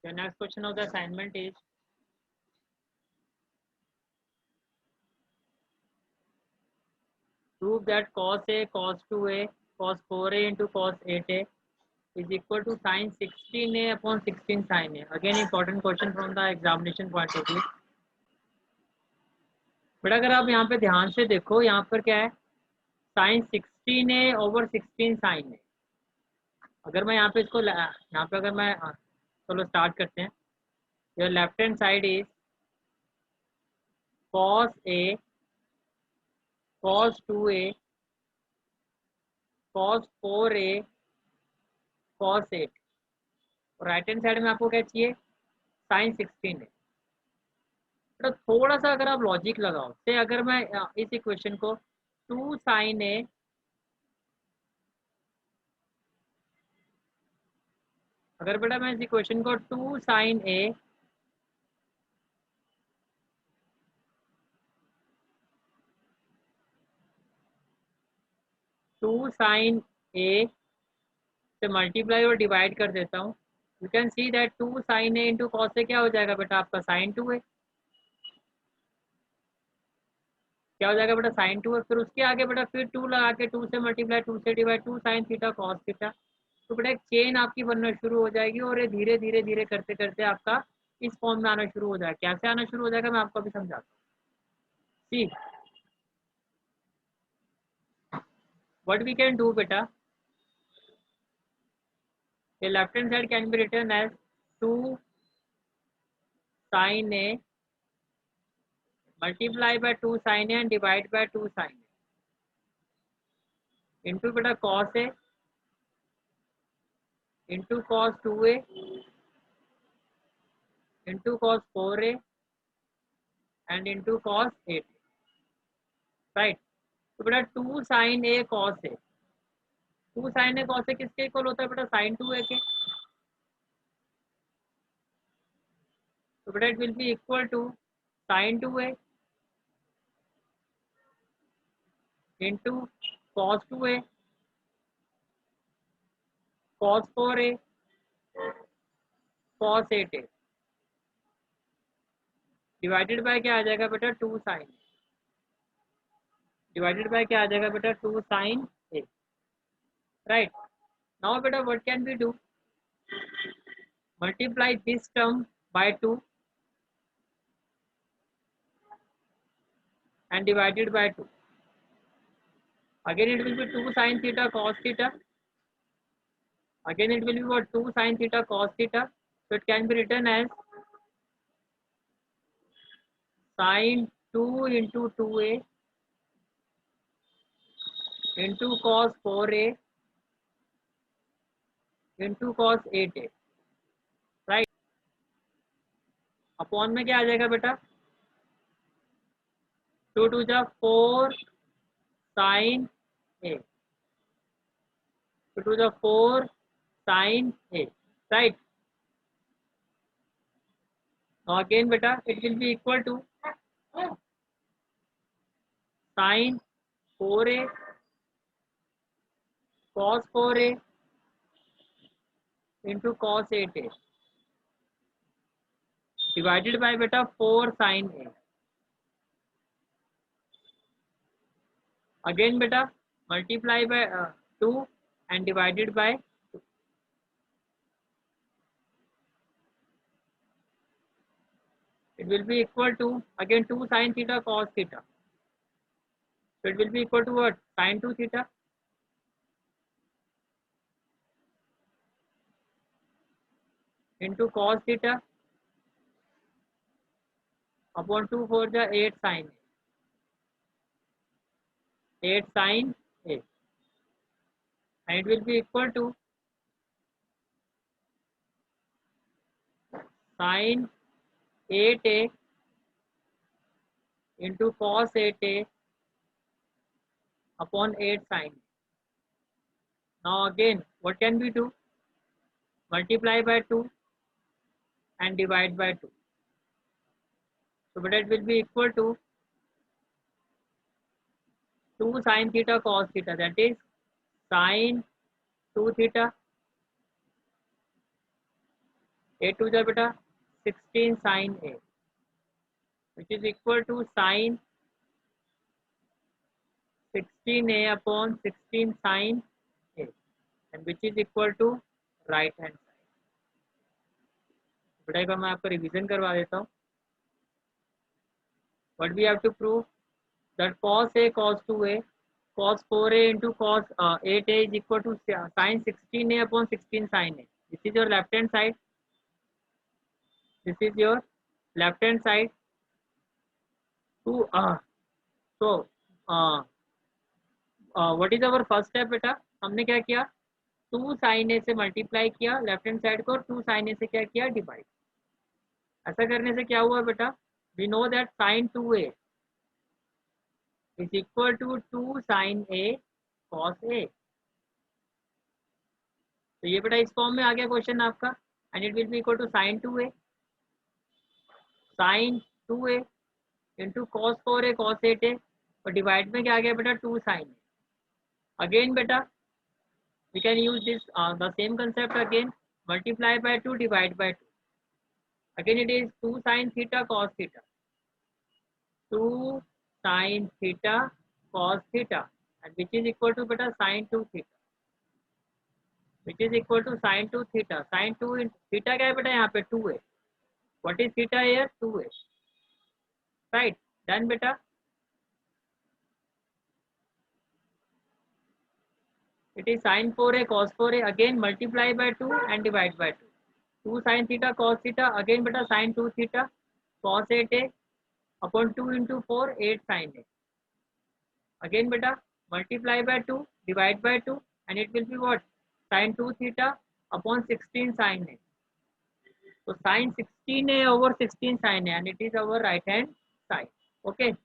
The next question of the assignment is prove that cos A, cos 2A, cos 4A into cos 8A is equal to sin 16A upon 16 sin A. Again important question from the examination point of view. But अगर आप यहाँ पे ध्यान से देखो, यहाँ पर क्या है, साइन 16A ओवर 16 साइन ए. अगर मैं यहाँ पे इसको यहाँ पे अगर मैं चलो स्टार्ट करते हैं. Your left hand side is cos A, cos 2A, cos 4A, cos 8. Right hand side में आपको क्या चाहिए, साइन 16 है. तो थोड़ा सा अगर आप लॉजिक लगाओ, से अगर मैं इस इक्वेशन को 2 साइन ए अगर बेटा मैं इस इक्वेशन को 2 साइन ए से मल्टीप्लाई और डिवाइड कर देता हूँ, you can see that 2 sine A into cos से क्या हो जाएगा बेटा, आपका साइन 2 है. क्या हो जाएगा बेटा, साइन 2 है. फिर उसके आगे बेटा फिर 2 लगा के 2 से मल्टीप्लाई 2 से divide, 2 sine theta cos theta. तो बेटा एक चेन आपकी बनना शुरू हो जाएगी और ये धीरे धीरे धीरे करते करते आपका इस फॉर्म में आना शुरू हो जाएगा. कैसे आना शुरू हो जाएगा मैं आपको अभी समझाता हूँ. See what we can do बेटा, the left hand side can be written as 2 sin A multiply by 2 sin A and divide by 2 sin A into beta cos A into cos 2A into cos 4A and into cos 8A. Right. तो बेटा 2 sin A cos A, 2 sin A cos A किसके equal होता है बेटा, sin 2A के. तो बेटा it will be equal to sin 2A into cos 2A cos 4A cos 8A divided by क्या आ जाएगा बेटा, 2 साइन डिवाइडेड बाय क्या आ जाएगा बेटा, 2 साइन ए. राइट. नाउ बेटा what can we do, multiply this term by 2 and divided by 2. Again it will be 2 sin theta cos theta. Again it will be what, 2 sin theta cos theta. So it can be written as sin 2 into 2A into cos 4A into cos 8A. Right. Upon में क्या आ जाएगा बेटा, 2 2 जा 4 sin A, 2 2 जा 4 sin A. Right. Now again बेटा it will be equal to sin 4A cos 4A into cos 8A divided by बेटा 4 sin A. Again बेटा multiply by 2 and divided by 2. It will be equal to again 2 sin theta cos theta. So it will be equal to what, sin 2 theta into cos theta upon 2 4 जा 8 sin A, 8 sin A, and it will be equal to sin 8A into cos 8A upon 8 sin A. Now again what can we do, multiply by 2 and divide by 2. So but it will be equal to 2 sin theta cos theta, that is sin 2 theta ए टू जा बेटा 16 sine A which is equal to sine 16 a upon 16 sin a and which is equal to right hand side. बेटा एक बार मैं आपको revision करवा देता हूँ. What we have to prove that cos a cos 2a cos 4a into cos 8a is equal to sin 16a upon 16 sin a. This is your left hand side. This is your left hand side. So what is our first step बेटा? हमने क्या किया? 2 sin a से multiply किया left hand side को और 2 sin a से क्या किया? डिवाइड. ऐसा करने से क्या हुआ बेटा? We know that sin 2a is equal to 2 sin a cos a. तो ये बेटा इस फॉर्म में आ गया क्वेश्चन आपका and it will be equal to sin 2a sin 2a into cos 4a cos 8a और डिवाइड में क्या आ गया बेटा 2 sin a. अगेन बेटा we can use this the same concept again, multiply by 2 divide by 2. Again it is 2 sin theta cos theta, 2 sin theta cos theta and which is equal to beta sin 2 theta, which is equal to sin 2 theta. Sin 2 theta क्या है बेटा यहाँ पे 2a. What is theta here? 2a. Right, done बेटा. It is sin 4a cos 4a, again multiply by 2 and divide by 2. 2 sin theta cos theta, again beta sin 2 theta cos 8a upon 2 into 4 8 sin a. Again beta multiply by 2 divide by 2 and it will be what? Sin 2 theta upon 16 sin a. So sin 16a over 16 sin a and it is our right hand side. Okay.